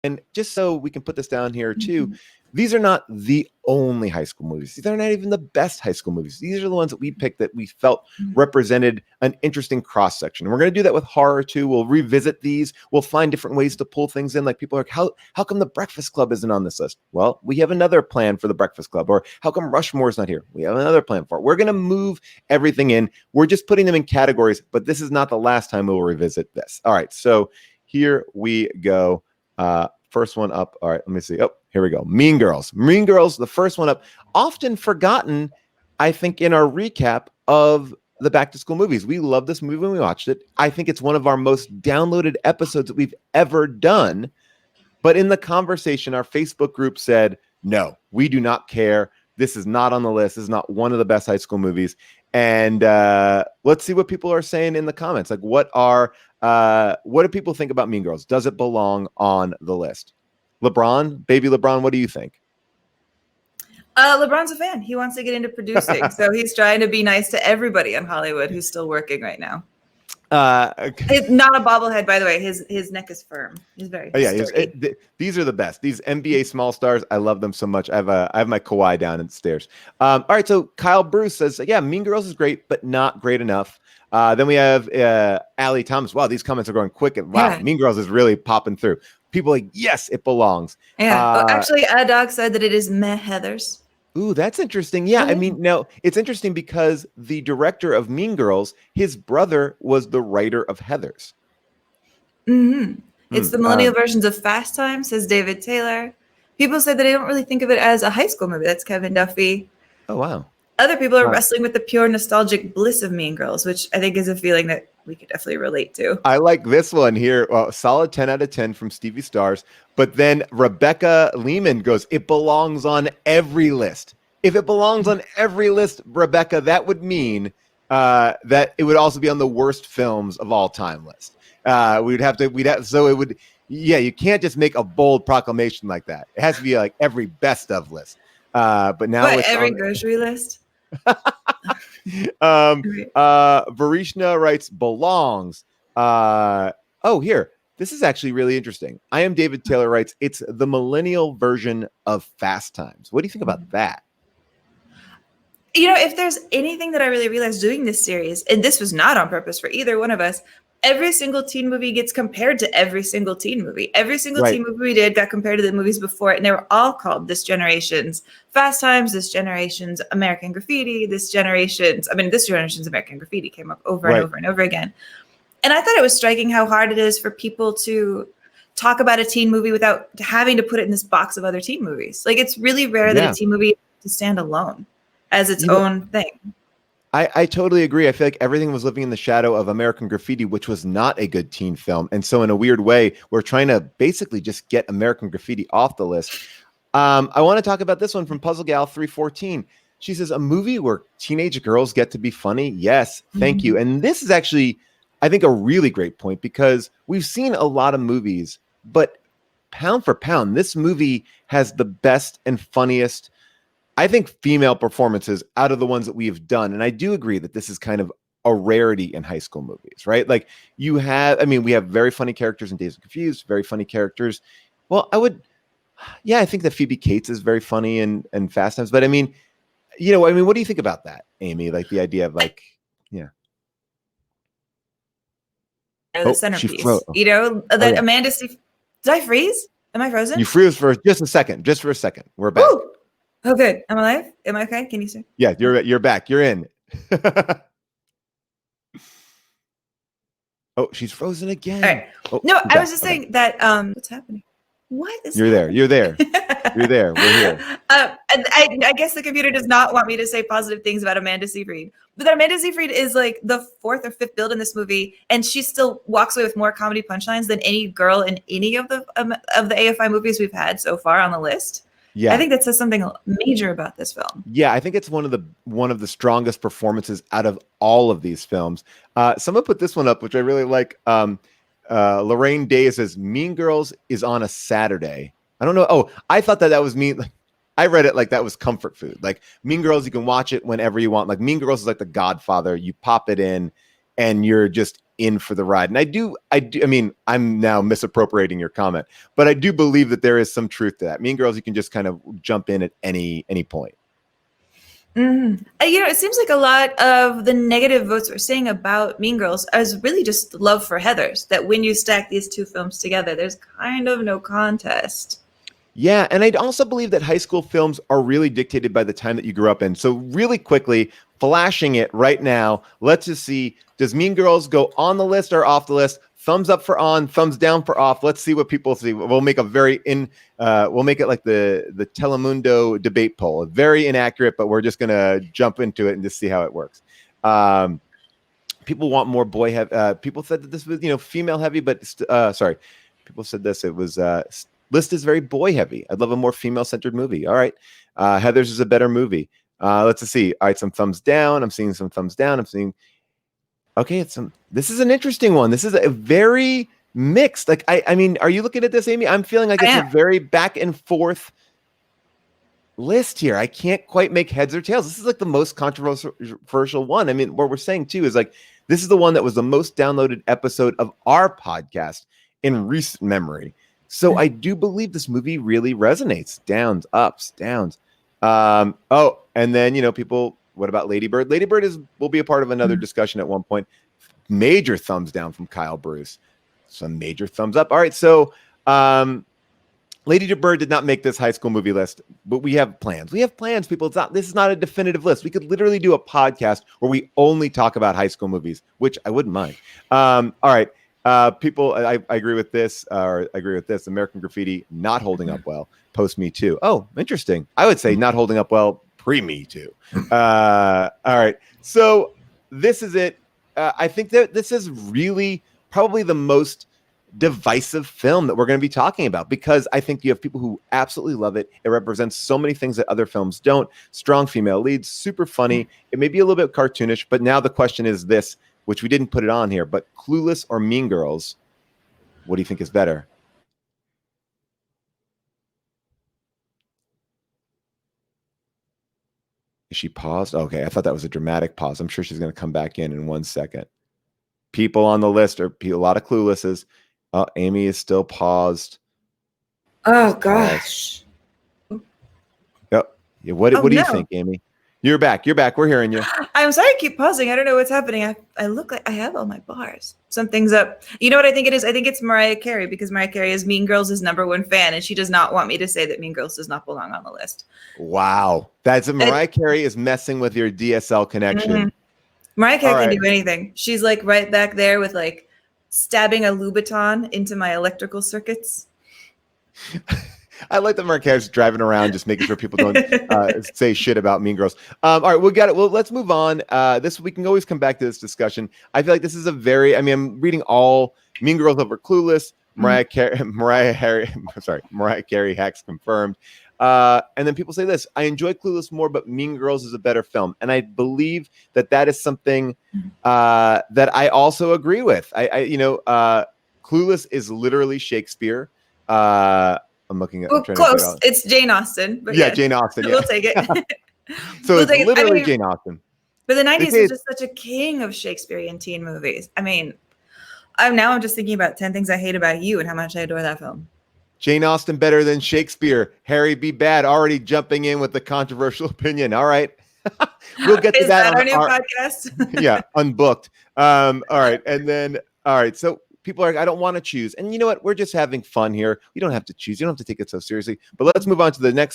And just so we can put this down here too, Mhm. these are not the only high school movies. These are not even the best high school movies. These are the ones that we picked that we felt represented an interesting cross section. And we're going to do that with horror too. We'll revisit these. We'll find different ways to pull things in. Like people are like, how come the Breakfast Club isn't on this list? Well, we have another plan for the Breakfast Club. Or how come Rushmore's not here? We have another plan for it. We're going to move everything in. We're just putting them in categories, but this is not the last time we'll revisit this. All right, so here we go. First one up. All right, let me see. Oh, here we go. Mean Girls. Mean Girls, the first one up. Often forgotten, I think, in our recap of the back to school movies. We love this movie when we watched it. I think it's one of our most downloaded episodes that we've ever done. But in the conversation, our Facebook group said, no, we do not care. This is not on the list. This is not one of the best high school movies. And let's see what people are saying in the comments. Like, what do people think about Mean Girls? Does it belong on the list? LeBron, baby LeBron, what do you think? LeBron's a fan. He wants to get into producing. So he's trying to be nice to everybody in Hollywood who's still working right now. It's not a bobblehead, by the way. His neck is firm. He's very sturdy. These are the best. These NBA small stars, I love them so much. I have my Kawhi downstairs. All right, so Kyle Bruce says, yeah, Mean Girls is great, but not great enough. Then we have Allie Thomas. Wow, these comments are going quick. And wow, yeah. Mean Girls is really popping through. People like, yes, it belongs. Yeah. Actually, Dog said that it is meh Heathers. Ooh, that's interesting. Yeah, I mean, now it's interesting because the director of Mean Girls, his brother was the writer of Heathers. Mm-hmm. It's the millennial versions of Fast Time, says David Taylor. People say that they don't really think of it as a high school movie. That's Kevin Duffy. Oh, wow. Other people are wrestling with the pure nostalgic bliss of Mean Girls, which I think is a feeling that we could definitely relate to. I like this one here. Solid 10 out of 10 from Stevie Stars. But then Rebecca Lehman goes, it belongs on every list. If it belongs on every list, Rebecca, that would mean that it would also be on the worst films of all time list. You can't just make a bold proclamation like that. It has to be like every best of list. But now it's every grocery list. Varishna writes belongs. Here. This is actually really interesting. I am David Taylor writes, it's the millennial version of Fast Times. What do you think about that? You know, if there's anything that I really realized doing this series, and this was not on purpose for either one of us, every single teen movie gets compared to every single teen movie. Every single teen movie we did got compared to the movies before it, and they were all called this generation's Fast Times, this generation's American Graffiti, this generation's American Graffiti came up over and over and over again. And I thought it was striking how hard it is for people to talk about a teen movie without having to put it in this box of other teen movies. Like, it's really rare that a teen movie to stand alone as its own thing. I totally agree. I feel like everything was living in the shadow of American Graffiti, which was not a good teen film. And so in a weird way, we're trying to basically just get American Graffiti off the list. I want to talk about this one from Puzzle Gal 314. She says, a movie where teenage girls get to be funny. Yes, thank you. And this is actually, I think, a really great point because we've seen a lot of movies, but pound for pound, this movie has the best and funniest, I think, female performances out of the ones that we have done. And I do agree that this is kind of a rarity in high school movies, right? Like we have very funny characters in Dazed and Confused, very funny characters. Well, I think that Phoebe Cates is very funny in Fast Times. But what do you think about that, Amy? Like the idea of the centerpiece. Amanda Did I freeze? Am I frozen? You froze for just a second. We're back. Ooh. Oh, good. I'm alive. Am I okay? Can you see? Yeah, you're back. You're in. Oh, she's frozen again. All right. Oh, no, I was just saying that. What's happening? What is? You're there. You're there. You're there. We're here. I guess the computer does not want me to say positive things about Amanda Seyfried, but that Amanda Seyfried is like the fourth or fifth build in this movie, and she still walks away with more comedy punchlines than any girl in any of the AFI movies we've had so far on the list. Yeah, I think that says something major about this film. Yeah, I think it's one of the strongest performances out of all of these films. Someone put this one up, which I really like. Lorraine Day says, Mean Girls is on a Saturday. I don't know. Oh, I thought that was mean. Like, I read it like that was comfort food. Like Mean Girls, you can watch it whenever you want. Like Mean Girls is like The Godfather. You pop it in and you're just in for the ride. And I mean, I'm now misappropriating your comment, but I do believe that there is some truth to that. Mean Girls, you can just kind of jump in at any point. It seems like a lot of the negative votes we're seeing about Mean Girls is really just love for Heathers, that when you stack these two films together, there's kind of no contest. Yeah, and I'd also believe that high school films are really dictated by the time that you grew up in. So really quickly, flashing it right now, let's just see, does Mean Girls go on the list or off the list? Thumbs up for on, thumbs down for off. Let's see what people see. We'll make we'll make it like the Telemundo debate poll. Very inaccurate, but we're just gonna jump into it and just see how it works. People want more boy heavy. People said that this was female heavy, but sorry, people said this. It was list is very boy heavy. I'd love a more female centered movie. All right, Heathers is a better movie. Let's see. All right, some thumbs down. I'm seeing some thumbs down. I'm seeing. Okay, this is an interesting one. This is a very mixed. Like, I mean, are you looking at this, Amy? I'm feeling like it's a very back and forth list here. I can't quite make heads or tails. This is like the most controversial one. I mean, what we're saying too is like, this is the one that was the most downloaded episode of our podcast in recent memory. So I do believe this movie really resonates. Downs, ups, downs. Oh, and then, people, what about Lady Bird? Lady Bird will be a part of another discussion at one point. Major thumbs down from Kyle Bruce. Some major thumbs up. All right, so Lady Bird did not make this high school movie list, but we have plans. We have plans, people. This is not a definitive list. We could literally do a podcast where we only talk about high school movies, which I wouldn't mind. All right. People, I agree with this, or I agree with this. American Graffiti not holding up well. Post Me Too. Oh, interesting. I would say not holding up well pre-Me Too. All right. So this is it. I think that this is really probably the most divisive film that we're going to be talking about, because I think you have people who absolutely love it. It represents so many things that other films don't. Strong female leads, super funny. It may be a little bit cartoonish, but now the question is this, which we didn't put it on here, but Clueless or Mean Girls, what do you think is better? Is she paused? Okay, I thought that was a dramatic pause. I'm sure she's going to come back in 1 second. People on the list are a lot of Cluelesses. Amy is still paused. Oh, gosh. Yep. Yeah, what do you think, Amy? You're back. We're hearing you. I'm sorry, I keep pausing. I don't know what's happening. I look like I have all my bars. Something's up. You know what I think it is? I think it's Mariah Carey, because Mariah Carey is Mean Girls' #1 fan, and she does not want me to say that Mean Girls does not belong on the list. Wow. Mariah Carey is messing with your DSL connection. Mm-hmm. Mariah Carey can do anything. She's like right back there with like stabbing a Louboutin into my electrical circuits. I like that Mariah Carey's driving around just making sure people don't say shit about Mean Girls. All right, we got it. Well, let's move on. We can always come back to this discussion. I feel like this is I'm reading all Mean Girls over Clueless, Mariah Carey hacks confirmed. And then people say this, I enjoy Clueless more, but Mean Girls is a better film. And I believe that is something that I also agree with. Clueless is literally Shakespeare. I'm looking at close. It's Jane Austen. But yeah, Jane Austen. Yeah. We'll take it. So it's literally Jane Austen. But the 90s was just such a king of Shakespearean teen movies. I mean, I'm just thinking about 10 Things I Hate About You and how much I adore that film. Jane Austen better than Shakespeare. Harry B. Bad already jumping in with the controversial opinion. All right. We'll get to that on our new podcast. Yeah, Unbooked. All right. And then, all right. So people are, I don't want to choose. And you know what? We're just having fun here. We don't have to choose. You don't have to take it so seriously. But let's move on to the next